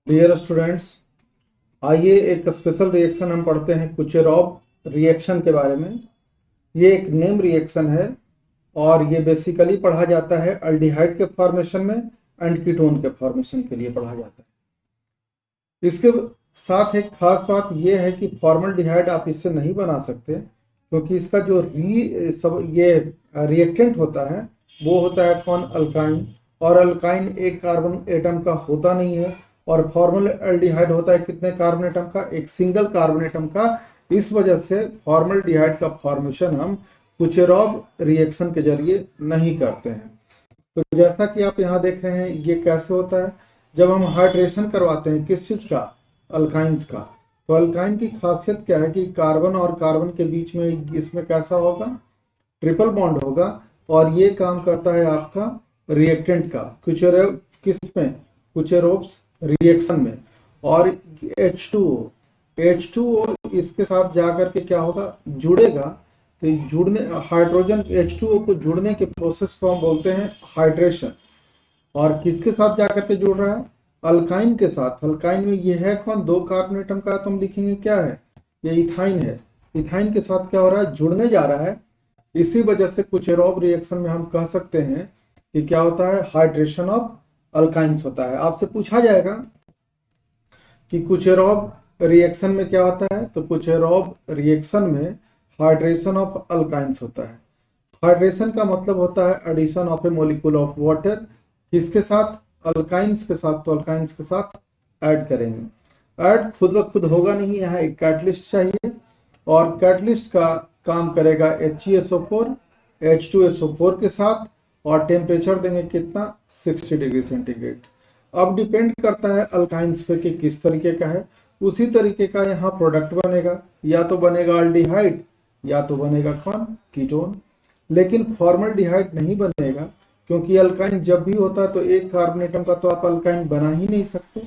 Dear students, आइए एक special reaction हम पढ़ते हैं कुचेरॉव रिएक्शन के बारे में। ये एक नेम रिएक्शन है और ये बेसिकली पढ़ा जाता है अल्डिहाइड के फॉर्मेशन में एंड कीटोन के फॉर्मेशन के लिए पढ़ा जाता है। इसके साथ एक खास बात ये है कि फॉर्मल्डिहाइड आप इससे नहीं बना सकते, क्योंकि इसका जो ये रिएक्टेंट होता है वो होता है कौन, अल्काइन। और अल्काइन एक कार्बन एटम का होता नहीं है, और फॉर्मल एल्डिहाइड होता है कितने कार्बन एटम का, एक सिंगल कार्बन एटम का। इस वजह से फॉर्मल्डिहाइड का फॉर्मेशन हम कुचेरॉव रिएक्शन के जरिए नहीं करते हैं। तो जैसा कि आप यहाँ देख रहे हैं, ये कैसे होता है जब हम हाइड्रेशन करवाते हैं किस चीज का, अल्काइंस का। तो अल्काइन की खासियत क्या है कि कार्बन और कार्बन के बीच में इसमें कैसा होगा, ट्रिपल बॉन्ड होगा, और ये काम करता है आपका रिएक्टेंट का कुचेरॉव किस में, कुचेरोव्स रिएक्शन में। और H2O इसके साथ जाकर के क्या होगा, जुड़ेगा। तो जुड़ने हाइड्रोजन H2O को जुड़ने के प्रोसेस को हम बोलते हैं हाइड्रेशन। और किसके साथ जाकर के जुड़ रहा है, अल्काइन के साथ। अल्काइन में ये है कौन, दो कार्बन एटम का। तो हम लिखेंगे क्या है, ये इथाइन है। इथाइन के साथ क्या हो रहा है, जुड़ने जा रहा है। इसी वजह से कुचेरॉव रिएक्शन में हम कह सकते हैं कि क्या होता है, हाइड्रेशन ऑफ अल्काइंस होता है। आपसे पूछा जाएगा कि कुचेरॉव रिएक्शन में क्या होता है, तो कुचेरॉव रिएक्शन में हाइड्रेशन ऑफ अल्काइंस होता है। हाइड्रेशन का मतलब होता है addition of a molecule of water. किसके साथ, अल्काइंस के साथ। तो अल्काइंस के साथ ऐड करेंगे। ऐड खुद ब खुद होगा नहीं, यहाँ एक कैटलिस्ट चाहिए, और कैटलिस्ट का काम करेगा HeSO4 H2SO4 के साथ, और टेम्परेचर देंगे कितना, 60 डिग्री सेंटीग्रेड। अब डिपेंड करता है अल्काइंस पे कि किस तरीके का है, उसी तरीके का यहाँ प्रोडक्ट बनेगा। या तो बनेगा अल्डिहाइड, या तो बनेगा कौन, कीटोन। लेकिन फॉर्मल्डिहाइड नहीं बनेगा, क्योंकि अल्काइन जब भी होता है तो एक कार्बन एटम का तो आप अल्काइन बना ही नहीं सकते।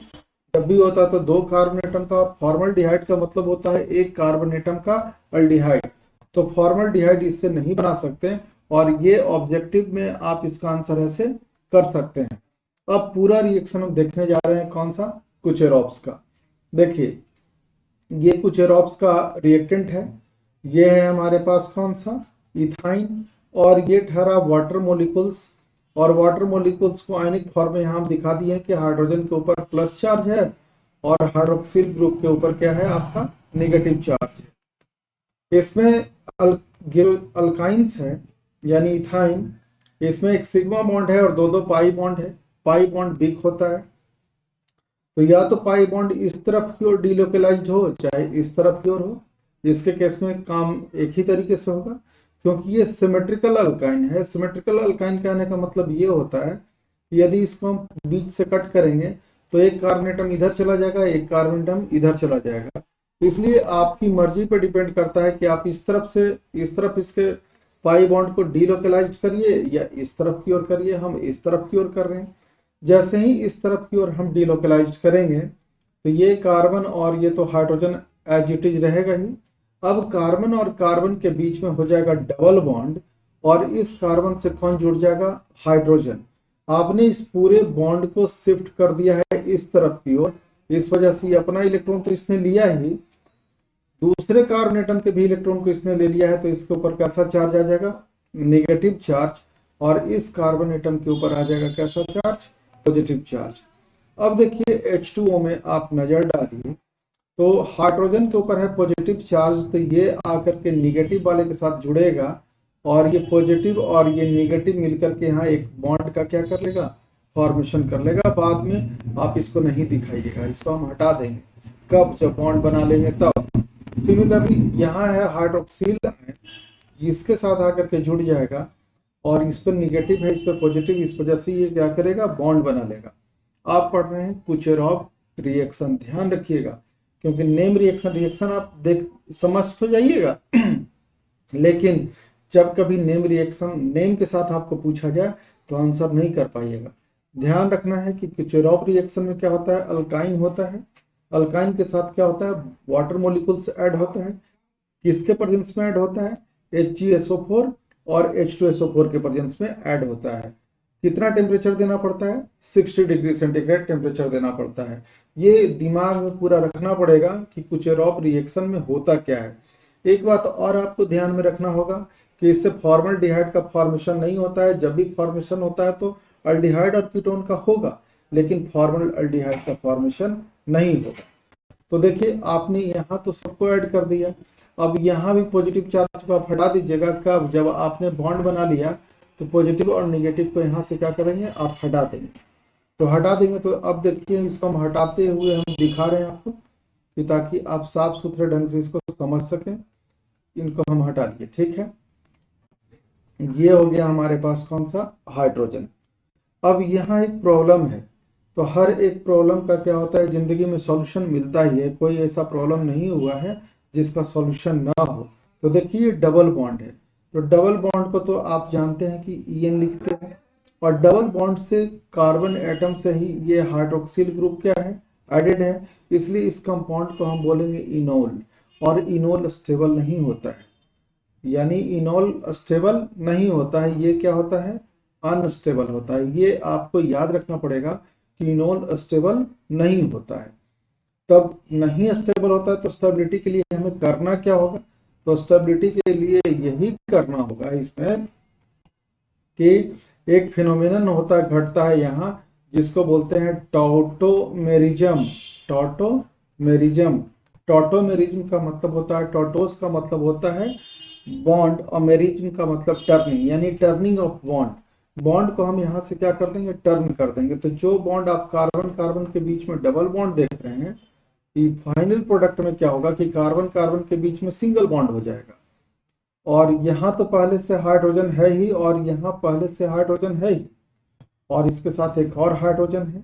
जब भी होता है तो दो कार्बन एटम का। फॉर्मल्डिहाइड का मतलब होता है एक कार्बन एटम का अल्डिहाइड। तो फॉर्मल्डिहाइड इससे नहीं बना सकते, और ये ऑब्जेक्टिव में आप इसका आंसर ऐसे कर सकते हैं। अब पूरा रिएक्शन हम देखने जा रहे हैं कौन सा, कुचेरॉव्स का। देखिए, ये कुचेरॉव्स का रिएक्टेंट है। ये है हमारे पास कौन सा, इथाइन। और ये ठहरा वाटर मोलिकुल्स, और वाटर मोलिकुल्स को आयनिक फॉर्म में यहाँ हम दिखा दिए कि हाइड्रोजन के ऊपर प्लस चार्ज है, और हाइड्रोक्सिल ग्रुप के ऊपर क्या है आपका, नेगेटिव चार्ज है। इसमें अल्काइंस है यानी इथाइन, इसमें एक सिग्मा बॉन्ड है और दो दो पाई बॉन्ड है। पाई बॉन्ड वीक होता है, तो या तो पाई बॉन्ड इस तरफ की ओर डिलोकलाइज्ड हो, चाहे इस तरफ की ओर हो। इसके केस में काम एक ही तरीके से होगा, क्योंकि ये सिमेट्रिकल अल्काइन है। सिमेट्रिकल अल्काइन कहने का मतलब ये होता है कि यदि इसको हम बीच से कट करेंगे तो एक कार्बन एटम इधर चला जाएगा, एक कार्बन एटम इधर चला जाएगा। इसलिए आपकी मर्जी पर डिपेंड करता है कि आप इस तरफ से इस तरफ इसके पाई बॉन्ड को डिलोकलाइज करिए, या इस तरफ की ओर करिए। हम इस तरफ की ओर कर रहे हैं। जैसे ही इस तरफ की ओर हम डिलोकलाइज करेंगे तो ये कार्बन और ये तो हाइड्रोजन एज इट इज रहेगा ही। अब कार्बन और कार्बन के बीच में हो जाएगा डबल बॉन्ड, और इस कार्बन से कौन जुड़ जाएगा, हाइड्रोजन। आपने इस पूरे बॉन्ड को शिफ्ट कर दिया है इस तरफ की ओर। इस वजह से अपना इलेक्ट्रॉन तो इसने लिया ही, दूसरे कार्बन एटम के भी इलेक्ट्रॉन को इसने ले लिया है। तो इसके ऊपर कैसा चार्ज आ जाएगा, नेगेटिव चार्ज। और इस कार्बन एटम के ऊपर आ जाएगा कैसा चार्ज, पॉजिटिव चार्ज। अब देखिए H2O में आप नजर डालिए, तो हाइड्रोजन के ऊपर है पॉजिटिव चार्ज, तो ये आकर के निगेटिव वाले के साथ जुड़ेगा, और ये पॉजिटिव और ये निगेटिव मिलकर के यहाँ एक बॉन्ड का क्या कर लेगा, फॉर्मेशन कर लेगा। बाद में आप इसको नहीं दिखाइएगा, इसको हम हटा देंगे कब, जब बॉन्ड बना लेंगे तब। सिमिलरली यहाँ है हाइड्रोक्सिल, इसके साथ आकर के जुड़ जाएगा, और इस पर निगेटिव है, इस पर पॉजिटिव। इस वजह से ये क्या करेगा, बॉन्ड बना लेगा। आप पढ़ रहे हैं कुचेरॉव रिएक्शन, ध्यान रखिएगा, क्योंकि नेम रिएक्शन आप देख समझ तो जाइएगा लेकिन जब कभी नेम रिएक्शन नेम के साथ आपको पूछा जाए तो आंसर नहीं कर पाइएगा। ध्यान रखना है कि कुचेरॉव रिएक्शन में क्या होता है, अल्काइन होता है। अल्काइन के साथ क्या होता है, वाटर मोलिकुल्स ऐड होता है। किसके प्रेजेंस में ऐड होता है, HgSO4 और H2SO4 के प्रेजेंस में ऐड होता है। कितना टेम्परेचर देना पड़ता है? 60 डिग्री सेंटीग्रेड टेम्परेचर देना पड़ता है। ये दिमाग में पूरा रखना पड़ेगा कि कुचेरॉव रिएक्शन में होता क्या है। एक बात और आपको ध्यान में रखना होगा कि इससे फॉर्मल्डिहाइड का फॉर्मेशन नहीं होता है। जब भी फॉर्मेशन होता है तो अल्डिहाइड और कीटोन का होगा, लेकिन फॉर्मल्डिहाइड का फॉर्मेशन नहीं होगा। तो देखिए आपने यहाँ तो सबको ऐड कर दिया। अब यहाँ भी पॉजिटिव चार्ज को आप हटा दीजिएगा। कब? जब आपने बॉन्ड बना लिया तो पॉजिटिव और नेगेटिव को यहाँ से क्या करेंगे? आप हटा देंगे। तो हटा देंगे तो अब देखिए इसको हम हटाते हुए हम दिखा रहे हैं आपको कि ताकि आप साफ सुथरे ढंग से इसको समझ सकें। इनको हम हटा लिए, ठीक है। ये हो गया हमारे पास कौन सा? हाइड्रोजन। अब यहाँ एक प्रॉब्लम है। तो हर एक प्रॉब्लम का क्या होता है, जिंदगी में सॉल्यूशन मिलता ही है। कोई ऐसा प्रॉब्लम नहीं हुआ है जिसका सॉल्यूशन ना हो। तो देखिए डबल बॉन्ड है। तो डबल बॉन्ड को तो आप जानते हैं कि EN लिखते हैं, और डबल बॉन्ड से कार्बन एटम से ही ये हाइड्रोक्सिल ग्रुप क्या है? एडेड है। इसलिए इस कंपाउंड को हम बोलेंगे इनोल। और इनोल स्टेबल नहीं होता है, यानी इनोल स्टेबल नहीं होता है। ये क्या होता है? अनस्टेबल होता है। ये आपको याद रखना पड़ेगा कि इनोल स्टेबल नहीं होता है। तब नहीं स्टेबल होता है तो स्टेबिलिटी के लिए हमें करना क्या होगा? तो स्टेबिलिटी के लिए यही करना होगा इसमें कि एक फिनोमिनन होता है, घटता है यहाँ, जिसको बोलते हैं टॉटोमेरिज्म। टॉटोमेरिज्म। टॉटोमेरिज्म का मतलब होता है, टॉटोस का मतलब होता है बॉन्ड, और मेरिज्म का मतलब टर्निंग, यानी टर्निंग ऑफ बॉन्ड। बॉन्ड को हम यहाँ से क्या कर देंगे? टर्न कर देंगे। तो जो बॉन्ड आप कार्बन कार्बन के बीच में डबल बॉन्ड देख रहे हैं, फाइनल प्रोडक्ट में क्या होगा कि कार्बन कार्बन के बीच में सिंगल बॉन्ड हो जाएगा। और यहाँ तो पहले से हाइड्रोजन है ही, और यहाँ पहले से हाइड्रोजन है ही, और इसके साथ एक और हाइड्रोजन है,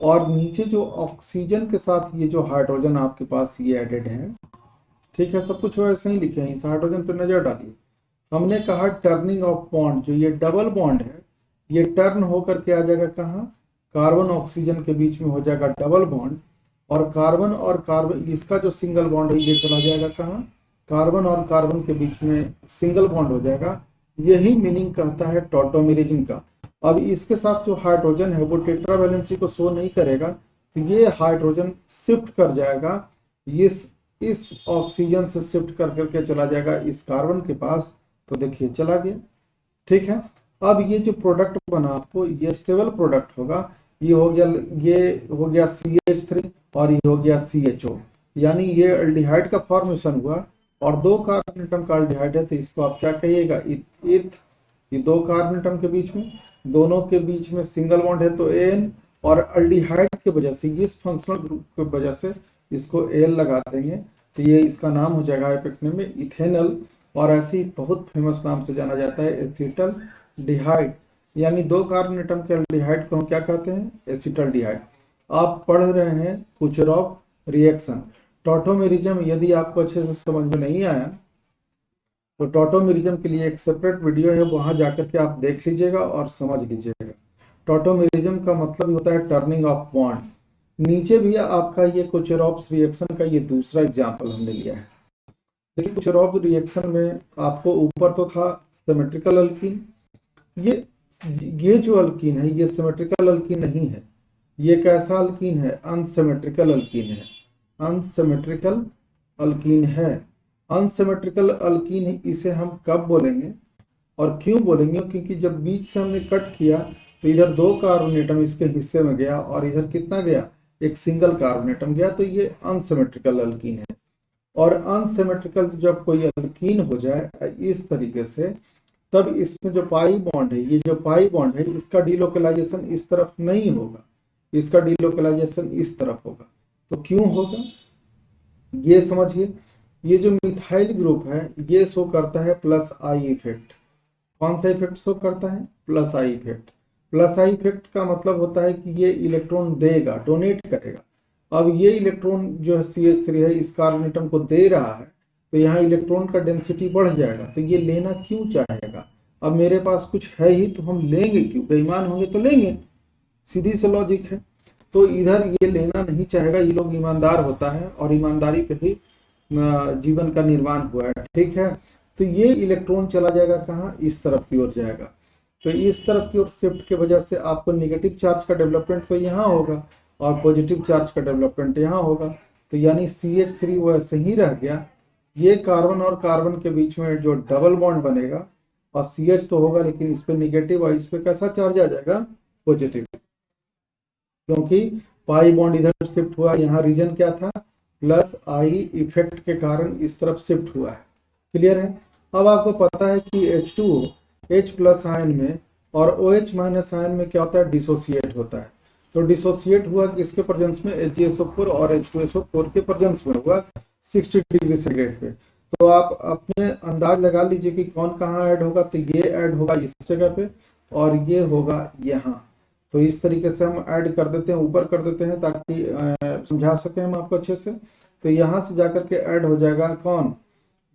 और नीचे जो ऑक्सीजन के साथ ये जो हाइड्रोजन आपके पास ये एडेड है, ठीक है। सब कुछ वैसे ही लिखे हैं, इस हाइड्रोजन पर नजर डालिए। हमने कहा टर्निंग ऑफ बॉन्ड, जो ये डबल बॉन्ड है ये टर्न होकर के आ जाएगा कहाँ? कार्बन ऑक्सीजन के बीच में हो जाएगा डबल बॉन्ड, और कार्बन और कार्बन, इसका जो सिंगल बॉन्ड है ये चला जाएगा कहाँ? कार्बन और कार्बन के बीच में सिंगल बॉन्ड हो जाएगा। यही मीनिंग कहता है टॉटोमेरिज्म का। अब इसके साथ जो हाइड्रोजन है वो टेट्रावैलेंसी को शो नहीं करेगा, तो ये हाइड्रोजन शिफ्ट कर जाएगा, इस ऑक्सीजन से शिफ्ट कर करके चला जाएगा इस कार्बन के पास। तो देखिए चला गया, ठीक है। अब ये जो प्रोडक्ट बना आपको, ये स्टेबल प्रोडक्ट होगा। ये हो गया CH3 और ये हो गया CHO, यानी ये अल्डिहाइड का फॉर्मेशन हुआ, और दो कार्बन एटम का अल्डिहाइड है तो इसको आप क्या कहिएगा? इथ। ये दो कार्बन एटम के बीच में, दोनों के बीच में सिंगल बॉन्ड है तो एन, और अल्डिहाइड की वजह से, इस फंक्शनल ग्रुप की वजह से इसको एल लगा देंगे, तो ये इसका नाम हो जाएगा हाइड्रोजन में इथेनल। और ऐसे ही बहुत फेमस नाम से जाना जाता है एसिटल्डिहाइड, यानी दो कार्बन एटम के अल्डिहाइड को हम क्या कहते हैं? एसिटल्डिहाइड। आप पढ़ रहे हैं कुचेरॉव रिएक्शन। टॉटोमेरिज्म यदि आपको अच्छे से समझ में नहीं आया तो टॉटोमेरिज्म के लिए एक सेपरेट वीडियो है, वहां जाकर के आप देख लीजिएगा और समझ लीजिएगा। टॉटोमेरिज्म का मतलब होता है टर्निंग ऑफ बॉन्ड। नीचे भी आपका ये कुचेरॉव रिएक्शन का ये दूसरा एग्जाम्पल हमने लिया है। देखिए कुचेरॉव रिएक्शन में आपको ऊपर तो था सिमेट्रिकल अल्कीन, ये जो अल्कीन है ये सिमेट्रिकल अल्कीन नहीं है। ये कैसा अल्कीन है? अनसिमेट्रिकल अल्कीन है। अनसिमेट्रिकल अल्कीन है। अनसिमेट्रिकल अल्कीन है, इसे हम कब बोलेंगे और क्यों बोलेंगे? क्योंकि जब बीच से हमने कट किया तो इधर दो कार्बन एटम इसके हिस्से में गया, और इधर कितना गया? एक सिंगल कार्बन एटम गया, तो ये अनसिमेट्रिकल अल्कीन है। और अनसिमेट्रिकल जब कोई अल्कीन हो जाए इस तरीके से, तब इसमें जो पाई बॉन्ड है, ये जो पाई बॉन्ड है इसका डिलोकलाइजेशन इस तरफ नहीं होगा, इसका डिलोकलाइजेशन इस तरफ होगा। तो क्यों होगा ये समझिए। ये जो मिथाइल ग्रुप है ये शो करता है प्लस आई इफेक्ट। कौन सा इफेक्ट शो करता है? Plus I effect. Plus I effect का मतलब होता है कि ये इलेक्ट्रॉन देगा, डोनेट करेगा। अब ये इलेक्ट्रॉन जो है CH3 है इस कार्बन एटम को दे रहा है, तो यहाँ इलेक्ट्रॉन का डेंसिटी बढ़ जाएगा, तो ये लेना क्यों चाहेगा? अब मेरे पास कुछ है ही तो हम लेंगे क्यों? बेईमान होंगे तो लेंगे, सीधी सी लॉजिक है। तो इधर ये लेना नहीं चाहेगा, ये लोग ईमानदार होता है और ईमानदारी पे ही जीवन का निर्माण हुआ है, ठीक है। तो ये इलेक्ट्रॉन चला जाएगा कहाँ? इस तरफ की ओर जाएगा। तो इस तरफ की ओर शिफ्ट की वजह से आपको नेगेटिव चार्ज का डेवलपमेंट तो यहाँ होगा और पॉजिटिव चार्ज का डेवलपमेंट यहाँ होगा। तो यानी CH3 वैसे ही रह गया। ये कार्बन और कार्बन के बीच में जो डबल बॉन्ड बनेगा, और CH तो होगा लेकिन इस पे निगेटिव और इस पे कैसा चार्ज आ जाएगा, पॉजिटिव, क्योंकि पाई बॉन्ड इधर शिफ्ट हुआ। यहाँ रीजन क्या था, प्लस आई इफेक्ट के कारण इस तरफ शिफ्ट हुआ है। क्लियर है। अब आपको पता है कि H2O H प्लस आयन में और OH माइनस आयन में क्या होता है, डिसोसिएट होता है। तो डिसोसिएट हुआ किसके प्रेजेंस में, HgSO4 और H2SO4 के प्रेजेंस में हुआ 60 डिग्री सेंटीग्रेड पे। तो आप अपने अंदाज लगा लीजिए कि कौन कहाँ ऐड होगा। तो ये ऐड होगा इस जगह पे और ये होगा यहाँ। तो इस तरीके से हम ऐड कर देते हैं, ऊपर कर देते हैं ताकि समझा सकें हम आपको अच्छे से। तो यहाँ से जाकर के ऐड हो जाएगा कौन,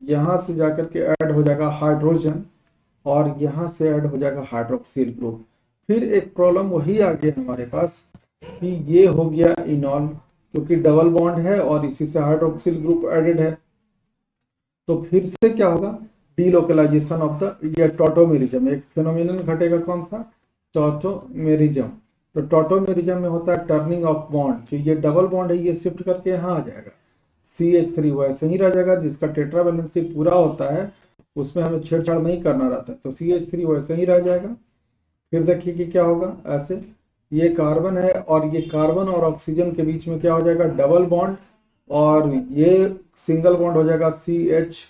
यहाँ से जाकर के ऐड हो जाएगा हाइड्रोजन और यहाँ से ऐड हो जाएगा हाइड्रोक्सिल ग्रुप। फिर एक प्रॉब्लम वही आ गया हमारे पास कि ये हो गया इनॉल, क्योंकि डबल बॉन्ड है और इसी से हाइड्रोक्सिल ग्रुप एडेड है। तो फिर से क्या होगा, डीलोकलाइजेशन ऑफ द, ये टॉटोमेरिज्म, एक फिनोमिनन घटेगा कौन सा, टॉटोमेरिज्म। तो टॉटोमेरिज्म में होता है टर्निंग ऑफ बॉन्ड। जो ये डबल बॉन्ड है ये शिफ्ट करके यहाँ आ जाएगा, CH3 वैसे ही रह जाएगा, जिसका टेट्रा वैलेंसी पूरा होता है उसमें हमें छेड़छाड़ नहीं करना रहता है। तो CH3 वैसे ही रह जाएगा। फिर देखिए कि क्या होगा, ऐसे ये कार्बन है और ये कार्बन और ऑक्सीजन के बीच में क्या हो जाएगा, डबल बॉन्ड, और ये सिंगल बॉन्ड हो जाएगा CH।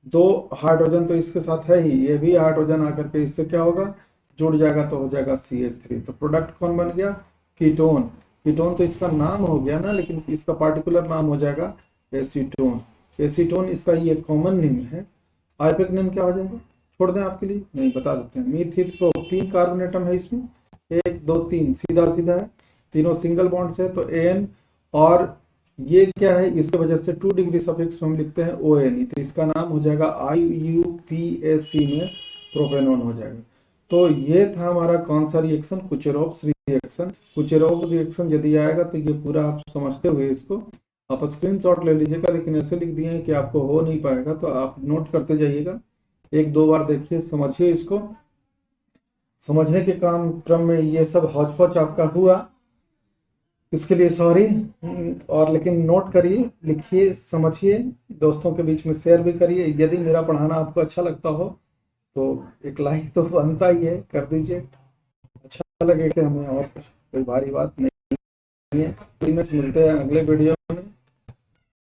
दो हाइड्रोजन तो इसके साथ है ही, ये भी हाइड्रोजन आकर के इससे क्या होगा, जुड़ जाएगा, तो हो जाएगा CH3। तो प्रोडक्ट कौन बन गया, कीटोन। कीटोन तो इसका नाम हो गया ना, लेकिन इसका पार्टिकुलर नाम हो जाएगा एसीटोन। एसीटोन इसका ये कॉमन नेम है। आइपेक नेम क्या हो जाएगा, छोड़ दें आपके लिए, नहीं बता देते हैं। मीथित प्रो 3 कार्बन एटम है इसमें, 1 2 3 सीधा सीधा है, तीनों सिंगल बॉन्ड से, तो AN। और ये क्या है, इसकी वजह से 2 डिग्री सफिक्स हम लिखते हैं ONE, तो इसका नाम हो जाएगा IUPAC में प्रोपेनॉन हो जाएगा। तो ये था हमारा कौन सा रिएक्शन, कुचेरोव्स रिएक्शन। कुचेरोव रिएक्शन यदि आएगा तो ये पूरा आप समझते हुए इसको आप स्क्रीनशॉट ले लीजिएगा, लेकिन ऐसे लिख दिए हैं कि आपको हो नहीं पाएगा, तो आप नोट करते जाइएगा, 1-2 बार देखिए, समझिए इसको। समझने के क्रम में ये सब हौच पौच आपका हुआ, इसके लिए सॉरी। और लेकिन नोट करिए, लिखिए, समझिए, दोस्तों के बीच में शेयर भी करिए। यदि मेरा पढ़ाना आपको अच्छा लगता हो तो एक लाइक तो बनता ही है, कर दीजिए, अच्छा लगेगा हमें, और कोई भारी बात नहीं है। मिलते हैं अगले वीडियो में।